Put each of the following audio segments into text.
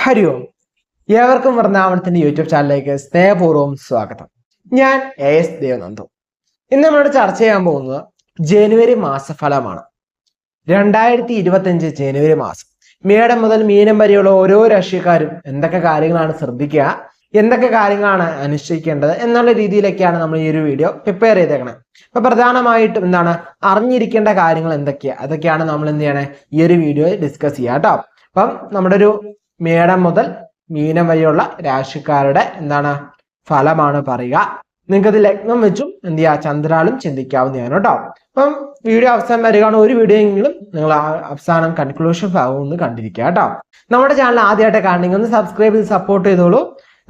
ഹരി ഓം. ഏവർക്കും വൃന്ദാവനത്തിന്റെ യൂട്യൂബ് ചാനലിലേക്ക് സ്നേഹപൂർവ്വം സ്വാഗതം. ഞാൻ AS ദേവനന്ദു. ഇന്ന് നമ്മളോട് ചർച്ച ചെയ്യാൻ പോകുന്നത് ജനുവരി മാസഫലമാണ്. 2025 ജനുവരി മാസം മേടം മുതൽ മീനം വരെയുള്ള ഓരോ രാശിക്കാരും എന്തൊക്കെ കാര്യങ്ങളാണ് ശ്രദ്ധിക്കുക, എന്തൊക്കെ കാര്യങ്ങളാണ് അനുഷ്ഠിക്കേണ്ടത് എന്നുള്ള രീതിയിലൊക്കെയാണ് നമ്മൾ ഈ ഒരു വീഡിയോ പ്രിപ്പയർ ചെയ്തേക്കണേ. അപ്പൊ പ്രധാനമായിട്ടും എന്താണ് അറിഞ്ഞിരിക്കേണ്ട കാര്യങ്ങൾ അതൊക്കെയാണ് നമ്മൾ എന്ത് ചെയ്യണേ ഈ ഒരു വീഡിയോയിൽ ഡിസ്കസ് ചെയ്യുക കേട്ടോ. അപ്പം നമ്മുടെ ഒരു മേടം മുതൽ മീനം വരെയുള്ള രാശിക്കാരുടെ എന്താണ് ഫലമാണ് പറയുക. നിങ്ങൾക്കത് ലഗ്നം വെച്ചും എന്ത് ചെയ്യുക ചന്ദ്രാലും ചിന്തിക്കാവുന്നതാണ് കേട്ടോ. അപ്പം വീഡിയോ അവസാനം വരികയാണ്. ഒരു വീഡിയോ എങ്കിലും നിങ്ങൾ അവസാനം കൺക്ലൂഷൻ ഭാഗം ഒന്ന് കണ്ടിരിക്കുക കേട്ടോ. നമ്മുടെ ചാനൽ ആദ്യമായിട്ട് കാണണമെങ്കിൽ ഒന്ന് സബ്സ്ക്രൈബ് ചെയ്ത് സപ്പോർട്ട് ചെയ്തോളൂ.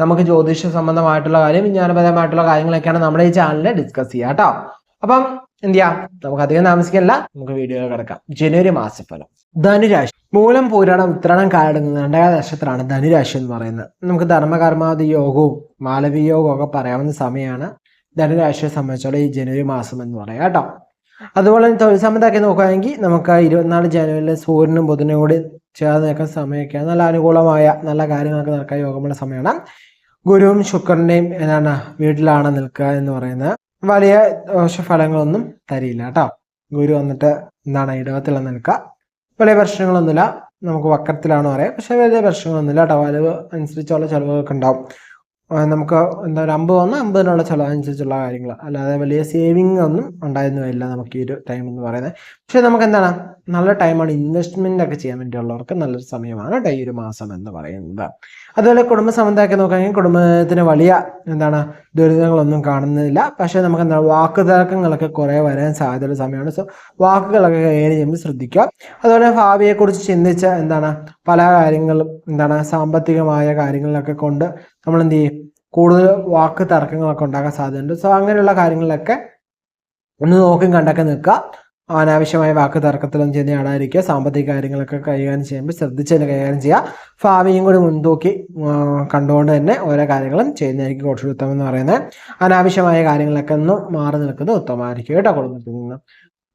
നമുക്ക് ജ്യോതിഷ സംബന്ധമായിട്ടുള്ള കാര്യം, വിജ്ഞാനപരമായിട്ടുള്ള കാര്യങ്ങളൊക്കെയാണ് നമ്മുടെ ഈ ചാനലിൽ ഡിസ്കസ് ചെയ്യുക കേട്ടോ. അപ്പം എന്ത് ചെയ്യാം, നമുക്ക് അധികം താമസിക്കില്ല, നമുക്ക് വീഡിയോ കിടക്കാം. ജനുവരി മാസഫലം. ധനുരാശി. മൂലം പൂരാടം ഉത്രാടം കാലടങ്ങുന്ന 2 നക്ഷത്രമാണ് ധനുരാശി എന്ന് പറയുന്നത്. നമുക്ക് ധർമ്മകർമാദി യോഗവും മാലവീയ യോഗവും ഒക്കെ പറയാവുന്ന സമയമാണ് ധനുരാശിയെ സംബന്ധിച്ചോളം ഈ ജനുവരി മാസം എന്ന് പറയാം കേട്ടോ. അതുപോലെ തന്നെ തൊഴിൽ സംബന്ധമൊക്കെ നോക്കുകയാണെങ്കിൽ നമുക്ക് 24 ജനുവരിയിൽ സൂര്യനും ബുധനും കൂടി ചേർന്ന് നിൽക്കുന്ന സമയമൊക്കെയാണ്. നല്ല അനുകൂലമായ നല്ല കാര്യങ്ങളൊക്കെ നടക്കാൻ യോഗമുള്ള സമയമാണ്. ഗുരുവും ശുക്രന്റെയും എന്താണ് വീട്ടിലാണ് നിൽക്കുക എന്ന് പറയുന്നത്. വലിയ ദോഷഫലങ്ങളൊന്നും തരില്ല കേട്ടോ. ഗുരു വന്നിട്ട് എന്താണ് ഇടവത്തിൽ നിൽക്കുക. വലിയ പ്രശ്നങ്ങളൊന്നുമില്ല. നമുക്ക് വക്രത്തിലാണ് പറയാം, പക്ഷെ വലിയ പ്രശ്നങ്ങളൊന്നുമില്ല കേട്ടോ. വരവ് അനുസരിച്ചുള്ള ചിലവുകളൊക്കെ ഉണ്ടാവും. നമുക്ക് എന്താ ഒരു 50 വന്നാൽ 50-നുള്ള ചിലവ് അനുസരിച്ചുള്ള കാര്യങ്ങൾ, അല്ലാതെ വലിയ സേവിങ് ഒന്നും ഉണ്ടായിരുന്നു വരില്ല നമുക്ക് ഈ ഒരു ടൈം എന്ന് പറയുന്നത്. പക്ഷെ നമുക്ക് എന്താണ് നല്ല ടൈമാണ്. ഇൻവെസ്റ്റ്മെന്റ് ഒക്കെ ചെയ്യാൻ വേണ്ടിയുള്ളവർക്ക് നല്ലൊരു സമയമാണ് കേട്ടോ ഈ ഒരു മാസം എന്ന് പറയുന്നത്. അതുപോലെ കുടുംബ സംബന്ധമൊക്കെ നോക്കുകയാണെങ്കിൽ കുടുംബത്തിന് വലിയ എന്താണ് ദുരിതങ്ങളൊന്നും കാണുന്നില്ല. പക്ഷെ നമുക്ക് എന്താണ് വാക്കുതർക്കങ്ങളൊക്കെ കുറെ വരാൻ സാധ്യതയുള്ള സമയമാണ്. സോ വാക്കുകളൊക്കെ കൈകാര്യം ചെയ്യുമ്പോൾ ശ്രദ്ധിക്കുക. അതുപോലെ ഭാവിയെക്കുറിച്ച് ചിന്തിച്ച എന്താണ് പല കാര്യങ്ങളും എന്താണ് സാമ്പത്തികമായ കാര്യങ്ങളിലൊക്കെ കൊണ്ട് നമ്മൾ എന്ത് ചെയ്യും കൂടുതൽ വാക്ക് തർക്കങ്ങളൊക്കെ ഉണ്ടാക്കാൻ സാധ്യതയുണ്ട്. സോ അങ്ങനെയുള്ള കാര്യങ്ങളിലൊക്കെ ഒന്ന് നോക്കി കണ്ടൊക്കെ നിൽക്കുക. അനാവശ്യമായ വാക്ക് തർക്കത്തിലൊന്നും ചെന്ന് ആടാതിരിക്കുക. സാമ്പത്തിക കാര്യങ്ങളൊക്കെ കൈകാര്യം ചെയ്യുമ്പോൾ ശ്രദ്ധിച്ച് തന്നെ കൈകാര്യം ചെയ്യുക. ഭാവിയും കൂടി മുൻതൂക്കി കണ്ടുകൊണ്ട് തന്നെ ഓരോ കാര്യങ്ങളും ചെയ്യുന്നതായിരിക്കും കുറച്ചുകൂടി ഉത്തമം എന്ന് പറയുന്നത്. അനാവശ്യമായ കാര്യങ്ങളൊക്കെ ഒന്നും മാറി നിൽക്കുന്നത് ഉത്തമമായിരിക്കും കേട്ടോ. കുടുംബത്തിൽ നിന്ന്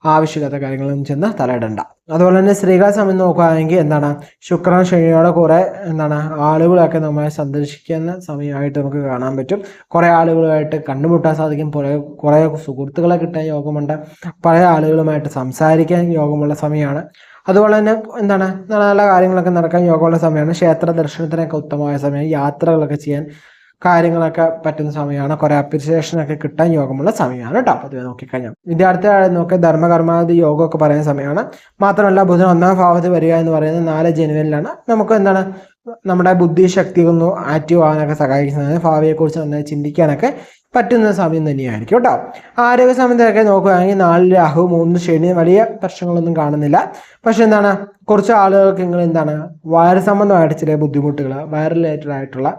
ആവശ്യമില്ലാത്ത കാര്യങ്ങളൊന്നും ചെന്ന് തലയിടണ്ട. അതുപോലെ തന്നെ സ്ത്രീകളെ സംബന്ധിച്ച് നോക്കുകയാണെങ്കിൽ എന്താണ് ശുക്രൻ ശനിയോടെ കുറെ എന്താണ് ആളുകളൊക്കെ നമ്മളെ സന്ദർശിക്കുന്ന സമയമായിട്ട് നമുക്ക് കാണാൻ പറ്റും. കുറെ ആളുകളുമായിട്ട് കണ്ടുമുട്ടാൻ സാധിക്കും. കുറെ സുഹൃത്തുക്കളെ കിട്ടാൻ യോഗമുണ്ട്. പല ആളുകളുമായിട്ട് സംസാരിക്കാൻ യോഗമുള്ള സമയമാണ്. അതുപോലെ തന്നെ എന്താണ് നല്ല നല്ല കാര്യങ്ങളൊക്കെ നടക്കാൻ യോഗമുള്ള സമയമാണ്. ക്ഷേത്ര ദർശനത്തിനൊക്കെ ഉത്തമമായ സമയം. യാത്രകളൊക്കെ ചെയ്യാൻ കാര്യങ്ങളൊക്കെ പറ്റുന്ന സമയമാണ്. കുറെ അപ്രിസിയേഷനൊക്കെ കിട്ടാൻ യോഗമുള്ള സമയമാണ് കേട്ടോ. പൊതുവെ നോക്കിക്കഴിഞ്ഞാൽ വിദ്യാർത്ഥികളെ നോക്കി ധർമ്മകർമാദി യോഗമൊക്കെ പറയുന്ന സമയമാണ്. മാത്രമല്ല ബുധൻ 1-ാം ഭാവത്തിൽ വരിക എന്ന് പറയുന്നത് 4 ജനുവരിയിലാണ്. നമുക്ക് എന്താണ് നമ്മുടെ ബുദ്ധിശക്തി ഒന്ന് ആക്റ്റീവ് ആകാനൊക്കെ സഹായിക്കുന്നത്. ഭാവിയെക്കുറിച്ച് നന്നായി ചിന്തിക്കാനൊക്കെ പറ്റുന്ന സമയം തന്നെയായിരിക്കും കേട്ടോ. ആരോഗ്യ സംബന്ധമൊക്കെ നോക്കുകയാണെങ്കിൽ 4 രാഹു 3 ശനി വലിയ പ്രശ്നങ്ങളൊന്നും കാണുന്നില്ല. പക്ഷെ എന്താണ് കുറച്ച് ആളുകൾക്ക് ഇങ്ങനെ എന്താണ് വയറ് സംബന്ധമായിട്ട് ചില ബുദ്ധിമുട്ടുകൾ, വയറ് റിലേറ്റഡ് ആയിട്ടുള്ള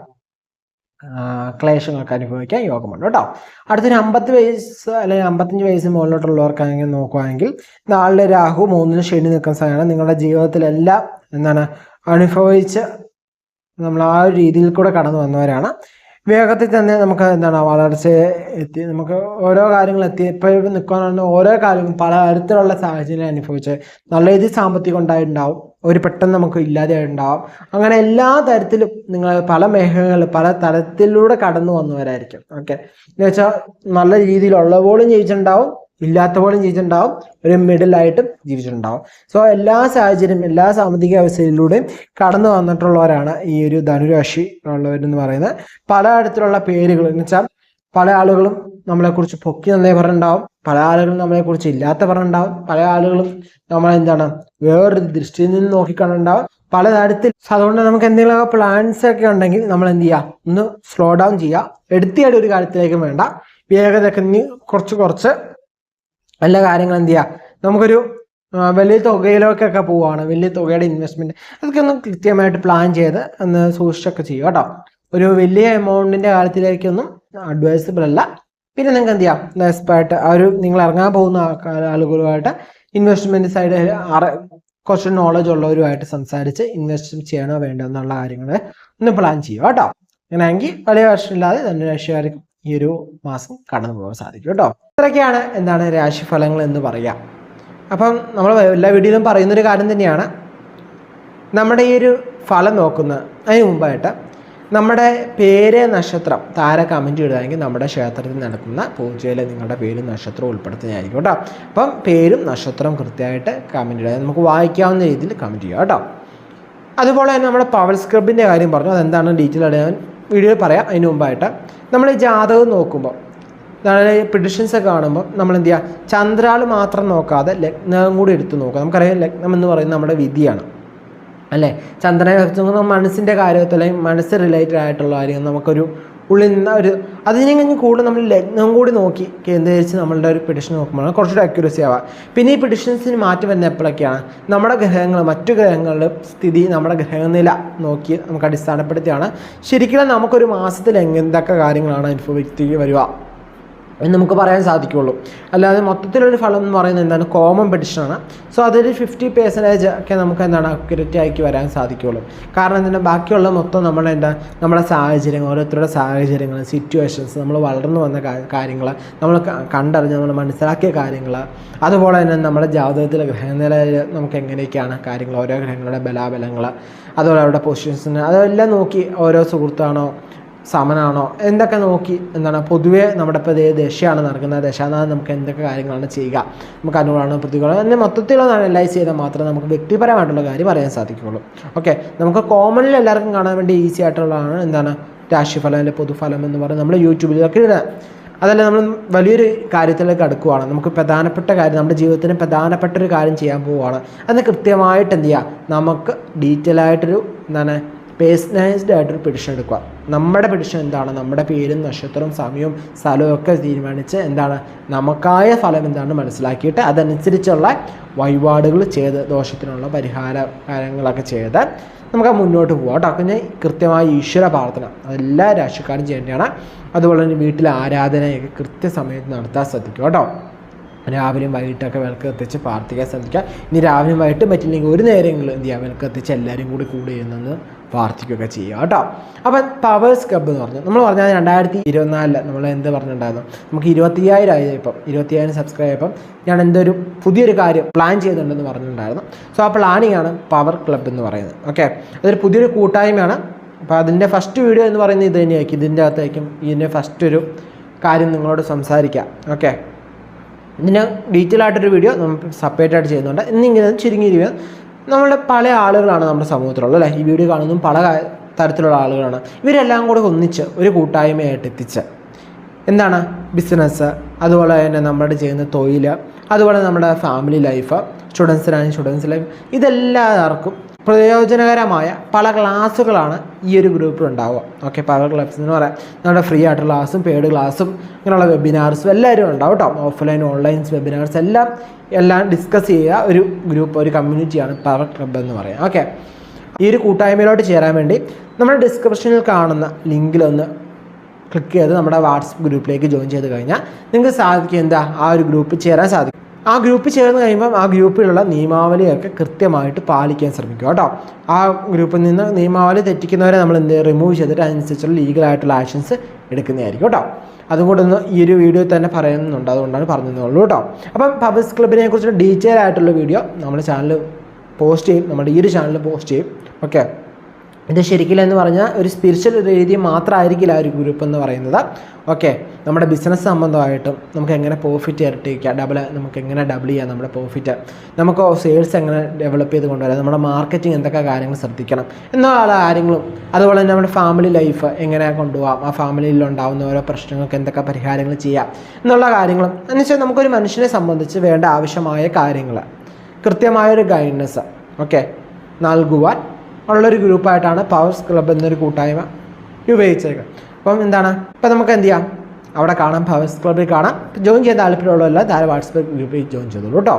ക്ലേശങ്ങളൊക്കെ അനുഭവിക്കാൻ യോഗമുണ്ട് കേട്ടോ. അടുത്തൊരു 50 വയസ്സ് അല്ലെങ്കിൽ 55 വയസ്സിന് മുകളിലോട്ടുള്ളവർക്കാണെങ്കിൽ നോക്കുകയാണെങ്കിൽ 4 രാഹു 3 ശനി നിൽക്കുന്ന സമയമാണ്. നിങ്ങളുടെ ജീവിതത്തിലെല്ലാം എന്താണ് അനുഭവിച്ച് നമ്മൾ ആ ഒരു രീതിയിൽ കൂടെ കടന്നു വന്നവരാണ്. വേഗത്തിൽ തന്നെ നമുക്ക് എന്താണ് വളർച്ച എത്തി, നമുക്ക് ഓരോ കാര്യങ്ങൾ എത്തി ഇപ്പോഴും നിൽക്കാനുള്ള ഓരോ കാര്യങ്ങളും പല തരത്തിലുള്ള സാഹചര്യം അനുഭവിച്ച് നല്ല രീതിയിൽ സാമ്പത്തികം ഉണ്ടായിട്ടുണ്ടാവും. ഒരു പെട്ടെന്ന് നമുക്ക് ഇല്ലാതെ ഉണ്ടാവും. അങ്ങനെ എല്ലാ തരത്തിലും നിങ്ങൾ പല മേഖലകളിൽ പല തരത്തിലൂടെ കടന്നു വന്നവരായിരിക്കും. ഓക്കെ എന്ന് വെച്ചാൽ നല്ല രീതിയിലുള്ള പോലും ജീവിച്ചിട്ടുണ്ടാവും, ഇല്ലാത്ത പോലും ജീവിച്ചിട്ടുണ്ടാവും, ഒരു മിഡിലായിട്ടും ജീവിച്ചിട്ടുണ്ടാവും. സോ എല്ലാ സാഹചര്യം എല്ലാ സാമ്പത്തിക അവസ്ഥയിലൂടെയും കടന്നു വന്നിട്ടുള്ളവരാണ് ഈ ഒരു ധനുരാശി ഉള്ളവരെന്ന് പറയുന്നത്. പല തരത്തിലുള്ള പേരുകൾ എന്ന് വെച്ചാൽ പല ആളുകളും നമ്മളെക്കുറിച്ച് പൊക്കി നന്നേ പറഞ്ഞിട്ടുണ്ടാവും, പല ആളുകളും നമ്മളെക്കുറിച്ച് ഇല്ലാത്ത പറഞ്ഞിട്ടുണ്ടാവും, പല ആളുകളും നമ്മളെന്താണ് വേറൊരു ദൃഷ്ടിയിൽ നിന്ന് നോക്കിക്കണ്ടുണ്ടാവും പല തരത്തിൽ. അതുകൊണ്ട് നമുക്ക് എന്തെങ്കിലുമൊക്കെ പ്ലാൻസ് ഒക്കെ ഉണ്ടെങ്കിൽ നമ്മൾ എന്ത് ചെയ്യുക, ഒന്ന് സ്ലോ ഡൗൺ ചെയ്യുക. എടുത്തിയായിട്ട് ഒരു കാര്യത്തിലേക്കും വേണ്ട, വേഗതയൊക്കെ കുറച്ച് എല്ലാ കാര്യങ്ങളും എന്ത് ചെയ്യുക. നമുക്കൊരു വലിയ തുകയിലേക്കൊക്കെ പോവുകയാണ്, വലിയ തുകയുടെ ഇൻവെസ്റ്റ്മെന്റ് അതൊക്കെ ഒന്ന് കൃത്യമായിട്ട് പ്ലാൻ ചെയ്ത് ഒന്ന് സൂക്ഷിച്ചൊക്കെ ചെയ്യുക കേട്ടോ. ഒരു വലിയ എമൗണ്ടിന്റെ കാര്യത്തിലേക്കൊന്നും അഡ്വൈസബിൾ അല്ല. പിന്നെ നിങ്ങൾക്ക് എന്ത് ചെയ്യാം, എക്സ്പേർട്ട് ആ ഒരു നിങ്ങൾ ഇറങ്ങാൻ പോകുന്ന ആളുകളുമായിട്ട് ഇൻവെസ്റ്റ്മെന്റ് സൈഡ് കുറച്ച് നോളജ് ഉള്ളവരുമായിട്ട് സംസാരിച്ച് ഇൻവെസ്റ്റ് ചെയ്യണോ വേണ്ടോ എന്നുള്ള കാര്യങ്ങൾ ഒന്ന് പ്ലാൻ ചെയ്യുക കേട്ടോ. അങ്ങനെയാണെങ്കിൽ വലിയ പ്രശ്നമില്ലാതെ ധനുരാശിക്കാർക്ക് ഈ ഒരു മാസം കടന്നു പോകാൻ സാധിക്കും കേട്ടോ. ഇത്രയൊക്കെയാണ് എന്താണ് രാശിഫലങ്ങൾ എന്ന് പറയാം. അപ്പം നമ്മൾ എല്ലാ വീഡിയോയിലും പറയുന്നൊരു കാര്യം തന്നെയാണ്, നമ്മുടെ ഈ ഒരു ഫലം നോക്കുന്ന അതിന് മുമ്പായിട്ട് നമ്മുടെ പേര് നക്ഷത്രം താര കമൻറ്റ് ഇടുകയാണെങ്കിൽ നമ്മുടെ ക്ഷേത്രത്തിൽ നടക്കുന്ന പൂജയിൽ നിങ്ങളുടെ പേരും നക്ഷത്രവും ഉൾപ്പെടുത്തുന്നതായിരിക്കും കേട്ടോ. അപ്പം പേരും നക്ഷത്രവും കൃത്യമായിട്ട് കമൻറ്റ് ഇടുക, നമുക്ക് വായിക്കാവുന്ന രീതിയിൽ കമൻറ്റ് ചെയ്യുക കേട്ടോ. അതുപോലെ തന്നെ നമ്മുടെ പവർ സ്ക്രബിൻ്റെ കാര്യം പറഞ്ഞു, അതെന്താണ് ഡീറ്റെയിൽ ആയിട്ട് ഞാൻ വീഡിയോയിൽ പറയാം. അതിന് മുമ്പായിട്ട് നമ്മൾ ഈ ജാതകം നോക്കുമ്പോൾ അതായത് പ്രിഡിക്ഷൻസ് ഒക്കെ കാണുമ്പോൾ നമ്മൾ എന്ത് ചെയ്യുക, ചന്ദ്രാൾ മാത്രം നോക്കാതെ ലഗ്നം കൂടി എടുത്ത് നോക്കുക. നമുക്കറിയാം ലഗ്നം എന്ന് പറയുന്നത് നമ്മുടെ വിധിയാണ് അല്ലേ. ചന്ദ്രനെ വെച്ച് മനസ്സിൻ്റെ കാര്യത്തിൽ അല്ലെങ്കിൽ മനസ്സ് റിലേറ്റഡ് ആയിട്ടുള്ള കാര്യം നമുക്കൊരു ഉള്ളിൽ നിന്ന് ഒരു അതിനെ കഴിഞ്ഞ് കൂടുതൽ നമ്മൾ ലഗ്നം കൂടി നോക്കി കേന്ദ്രീകരിച്ച് നമ്മളുടെ ഒരു പ്രിഡിക്ഷൻ നോക്കുമ്പോൾ കുറച്ചുകൂടി അക്യുറസി ആവുക. പിന്നെ ഈ പ്രിഡിക്ഷൻസിന് മാറ്റി വരുന്ന എപ്പോഴൊക്കെയാണ് നമ്മുടെ ഗ്രഹങ്ങൾ മറ്റു ഗ്രഹങ്ങളുടെ സ്ഥിതി നമ്മുടെ ഗ്രഹനില നോക്കി നമുക്ക് അടിസ്ഥാനപ്പെടുത്തിയാണ് ശരിക്കും നമുക്കൊരു മാസത്തിൽ എന്തൊക്കെ കാര്യങ്ങളാണ് അനുഭവിച്ച് വരിക എന്ന് നമുക്ക് പറയാൻ സാധിക്കുകയുള്ളൂ. അല്ലാതെ മൊത്തത്തിലൊരു ഫലം എന്ന് പറയുന്നത് എന്താണ്, കോമൺ പ്രെഡിക്ഷനാണ്. സോ അതൊരു 50% ഒക്കെ നമുക്ക് എന്താണ് അക്യുറേറ്റ് ആക്കി വരാൻ സാധിക്കുകയുള്ളൂ. കാരണം എന്താണ്, ബാക്കിയുള്ള മൊത്തം നമ്മുടെ സാഹചര്യങ്ങൾ, ഓരോരുത്തരുടെ സാഹചര്യങ്ങൾ, സിറ്റുവേഷൻസ്, നമ്മൾ വളർന്നു വന്ന കാര്യങ്ങൾ, നമ്മൾ കണ്ടറിഞ്ഞ് നമ്മൾ മനസ്സിലാക്കിയ കാര്യങ്ങൾ, അതുപോലെ തന്നെ നമ്മുടെ ജാതകത്തിലെ ഗ്രഹനിലയിൽ നമുക്ക് എങ്ങനെയൊക്കെയാണ് കാര്യങ്ങൾ, ഓരോ ഗ്രഹങ്ങളുടെ ബലാബലങ്ങൾ, അതുപോലെ അവരുടെ പൊസിഷൻസിന് അതെല്ലാം നോക്കി ഓരോ സുഹൃത്താണോ സമനാണോ എന്തൊക്കെ നോക്കി എന്താണ് പൊതുവേ നമ്മുടെ ഇപ്പോൾ ദശയാണ് നടക്കുന്നത്, ദശാനാഥം നമുക്ക് എന്തൊക്കെ കാര്യങ്ങളാണ് ചെയ്യുക, നമുക്ക് അനുകൂലമാണോ പ്രതികൂലം എന്നെ മൊത്തത്തിലുള്ള അനലൈസ് ചെയ്താൽ മാത്രമേ നമുക്ക് വ്യക്തിപരമായിട്ടുള്ള കാര്യം അറിയാൻ സാധിക്കുകയുള്ളൂ. ഓക്കെ, നമുക്ക് കോമണിൽ എല്ലാവർക്കും കാണാൻ വേണ്ടി ഈസി ആയിട്ടുള്ളതാണ് എന്താണ് രാശിഫലം അല്ലെങ്കിൽ പൊതുഫലം എന്ന് പറയുന്നത് നമ്മൾ യൂട്യൂബിലൊക്കെ ഇടുക. അതല്ല നമ്മൾ വലിയൊരു കാര്യത്തിലേക്ക് അടുക്കുകയാണ്, നമുക്ക് പ്രധാനപ്പെട്ട കാര്യം നമ്മുടെ ജീവിതത്തിന് പ്രധാനപ്പെട്ടൊരു കാര്യം ചെയ്യാൻ പോവുകയാണ്, അതിന് കൃത്യമായിട്ട് എന്ത് ചെയ്യുക, നമുക്ക് ഡീറ്റെയിൽ ആയിട്ടൊരു എന്താണ് പേഴ്സണലൈസ്ഡ് ആയിട്ടൊരു പ്രിഡിക്ഷൻ എടുക്കുക. നമ്മുടെ പ്രിഡിക്ഷൻ എന്താണ്, നമ്മുടെ പേരും നക്ഷത്രവും സമയവും സ്ഥലവും ഒക്കെ തീരുമാനിച്ച് എന്താണ് നമുക്കായ ഫലം എന്താണെന്ന് മനസ്സിലാക്കിയിട്ട് അതനുസരിച്ചുള്ള വഴിപാടുകൾ ചെയ്ത് ദോഷത്തിനുള്ള പരിഹാര കാര്യങ്ങളൊക്കെ ചെയ്ത് നമുക്ക് മുന്നോട്ട് പോകാം കേട്ടോ. പിന്നെ കൃത്യമായ ഈശ്വര പ്രാർത്ഥന അതെല്ലാ രാശിക്കാരും ചെയ്യേണ്ടതാണ്. അതുപോലെ തന്നെ വീട്ടിലെ ആരാധനയൊക്കെ കൃത്യസമയത്ത് നടത്താൻ ശ്രദ്ധിക്കുക കേട്ടോ. രാവിലെയും വൈകിട്ടൊക്കെ വിളക്ക് കത്തിച്ച് പ്രാർത്ഥിക്കാൻ ശ്രദ്ധിക്കുക. ഇനി രാവിലെയും വൈകിട്ടും പറ്റില്ലെങ്കിൽ ഒരു നേരമെങ്കിലും എന്ത് ചെയ്യുക, വിളക്ക് കത്തിച്ച് എല്ലാവരും കൂടി ചെയ്യുന്നെന്ന് പ്രാർത്ഥിക്കുകയൊക്കെ ചെയ്യുക കേട്ടോ. അപ്പം പവേഴ്സ് ക്ലബ്ബ് എന്ന് പറഞ്ഞു നമ്മൾ പറഞ്ഞാൽ 2024 നമ്മൾ എന്ത് പറഞ്ഞിട്ടുണ്ടായിരുന്നു, നമുക്ക് 25,000 ആയി. ഇപ്പം 25,000 സബ്സ്ക്രൈബ് ആയപ്പം ഞാൻ എന്തൊരു പുതിയൊരു കാര്യം പ്ലാൻ ചെയ്തിട്ടുണ്ടെന്ന് പറഞ്ഞിട്ടുണ്ടായിരുന്നു. സോ ആ പ്ലാനിങ് ആണ് പവർ ക്ലബ്ബ് എന്ന് പറയുന്നത്. ഓക്കെ, അതൊരു പുതിയൊരു കൂട്ടായ്മയാണ്. അപ്പോൾ അതിൻ്റെ ഫസ്റ്റ് വീഡിയോ എന്ന് പറയുന്നത് ഇത് തന്നെയായിരിക്കും. ഇതിൻ്റെ അകത്തായിരിക്കും ഇതിൻ്റെ ഫസ്റ്റ് ഒരു കാര്യം നിങ്ങളോട് സംസാരിക്കാം. ഓക്കെ, ഇതിന് ഡീറ്റെയിൽ ആയിട്ടൊരു വീഡിയോ നമ്മൾ സെപ്പറേറ്റ് ആയിട്ട് ചെയ്യുന്നുണ്ട്. ഇന്നിങ്ങനെ ചുരുങ്ങിയിരിക്കുക നമ്മളുടെ പല ആളുകളാണ് നമ്മുടെ സമൂഹത്തിലുള്ളത് അല്ലേ. ഈ വീഡിയോ കാണുന്നതും പല തരത്തിലുള്ള ആളുകളാണ്. ഇവരെല്ലാം കൂടെ ഒന്നിച്ച് ഒരു കൂട്ടായ്മയായിട്ട് എത്തിച്ച് എന്താണ് ബിസിനസ്, അതുപോലെ തന്നെ നമ്മുടെ ചെയ്യുന്ന തൊഴിൽ, അതുപോലെ നമ്മുടെ ഫാമിലി ലൈഫ്, സ്റ്റുഡൻസ് ലൈഫ്, ഇതെല്ലാവർക്കും പ്രയോജനകരമായ പല ക്ലാസ്സുകളാണ് ഈ ഒരു ഗ്രൂപ്പിൽ ഉണ്ടാവുക. ഓക്കെ, പവർ ക്ലബ്സ് എന്ന് പറയാം. നമ്മുടെ ഫ്രീ ആയിട്ടുള്ള ക്ലാസ്സും പെയ്ഡ് ക്ലാസ്സും ഇങ്ങനെയുള്ള വെബിനാർസും എല്ലാവരും ഉണ്ടാവും കേട്ടോ. ഓഫ്ലൈൻ ഓൺലൈൻ വെബിനാർസ് എല്ലാം ഡിസ്കസ് ചെയ്യുക ഒരു ഗ്രൂപ്പ്, ഒരു കമ്മ്യൂണിറ്റിയാണ് പവർ ക്ലബ്ബ് എന്ന് പറയാം. ഓക്കെ, ഈ ഒരു കൂട്ടായ്മയിലോട്ട് ചേരാൻ വേണ്ടി നമ്മുടെ ഡിസ്ക്രിപ്ഷനിൽ കാണുന്ന ലിങ്കിലൊന്ന് ക്ലിക്ക് ചെയ്ത് നമ്മുടെ വാട്സപ്പ് ഗ്രൂപ്പിലേക്ക് ജോയിൻ ചെയ്ത് കഴിഞ്ഞാൽ നിങ്ങൾക്ക് സാധിക്കും എന്താ ആ ഒരു ഗ്രൂപ്പിൽ ചേരാൻ സാധിക്കും. ആ ഗ്രൂപ്പിൽ ചേർന്ന് കഴിയുമ്പം ആ ഗ്രൂപ്പിലുള്ള നിയമാവലിയൊക്കെ കൃത്യമായിട്ട് പാലിക്കാൻ ശ്രമിക്കുക കേട്ടോ. ആ ഗ്രൂപ്പിൽ നിന്ന് നിയമാവലി തെറ്റിക്കുന്നവരെ നമ്മൾ റിമൂവ് ചെയ്തിട്ട് അതിനനുസരിച്ചുള്ള ലീഗലായിട്ടുള്ള ആക്ഷൻസ് എടുക്കുന്നതായിരിക്കും കേട്ടോ. അതുകൊണ്ടൊന്ന് ഈ ഒരു വീഡിയോ തന്നെ പറയുന്നുണ്ട്, അതുകൊണ്ടാണ് പറഞ്ഞതെന്നുള്ളൂ കേട്ടോ. അപ്പം പവേഴ്സ് ക്ലബ്ബിനെ കുറിച്ചുള്ള ഡീറ്റെയിൽ ആയിട്ടുള്ള വീഡിയോ നമ്മുടെ ചാനൽ പോസ്റ്റ് ചെയ്യും, നമ്മുടെ ഈ ഒരു ചാനൽ പോസ്റ്റ് ചെയ്യും. ഓക്കെ, ഇത് ശരിക്കില്ല എന്ന് പറഞ്ഞാൽ ഒരു സ്പിരിച്വൽ രീതി മാത്രമായിരിക്കില്ല ആ ഒരു ഗ്രൂപ്പ് എന്ന് പറയുന്നത്. ഓക്കെ, നമ്മുടെ ബിസിനസ് സംബന്ധമായിട്ടും നമുക്ക് എങ്ങനെ പ്രോഫിറ്റ് ഇരട്ടിക്കുക, നമുക്ക് എങ്ങനെ ഡബിൾ ചെയ്യാം നമ്മുടെ പ്രോഫിറ്റ്, നമുക്ക് സെയിൽസ് എങ്ങനെ ഡെവലപ്പ് ചെയ്ത് കൊണ്ടുവരാം, നമ്മുടെ മാർക്കറ്റിംഗ് എന്തൊക്കെ കാര്യങ്ങൾ ശ്രദ്ധിക്കണം എന്നുള്ള കാര്യങ്ങളും, അതുപോലെ തന്നെ നമ്മുടെ ഫാമിലി ലൈഫ് എങ്ങനെ കൊണ്ടുപോകാം, ആ ഫാമിലിയിൽ ഉണ്ടാകുന്ന ഓരോ പ്രശ്നങ്ങൾക്ക് എന്തൊക്കെ പരിഹാരങ്ങൾ ചെയ്യാം എന്നുള്ള കാര്യങ്ങളും എന്നുവെച്ചാൽ നമുക്കൊരു മനുഷ്യനെ സംബന്ധിച്ച് വേണ്ട ആവശ്യമായ കാര്യങ്ങൾ കൃത്യമായൊരു ഗൈഡൻസ് ഓക്കെ നൽകുവാൻ ഉള്ളൊരു ഗ്രൂപ്പായിട്ടാണ് പവേഴ്സ് ക്ലബ്ബ് എന്നൊരു കൂട്ടായ്മ ഉപയോഗിച്ചേക്കുക. അപ്പം എന്താണ് ഇപ്പം നമുക്ക് എന്ത് ചെയ്യാം, അവിടെ കാണാം, പവേഴ്സ് ക്ലബ്ബിൽ കാണാം. ജോയിൻ ചെയ്യാൻ താല്പര്യമുള്ളവരെല്ലാം താഴെ വാട്സപ്പ് ഗ്രൂപ്പിൽ ജോയിൻ ചെയ്തോളൂ കേട്ടോ.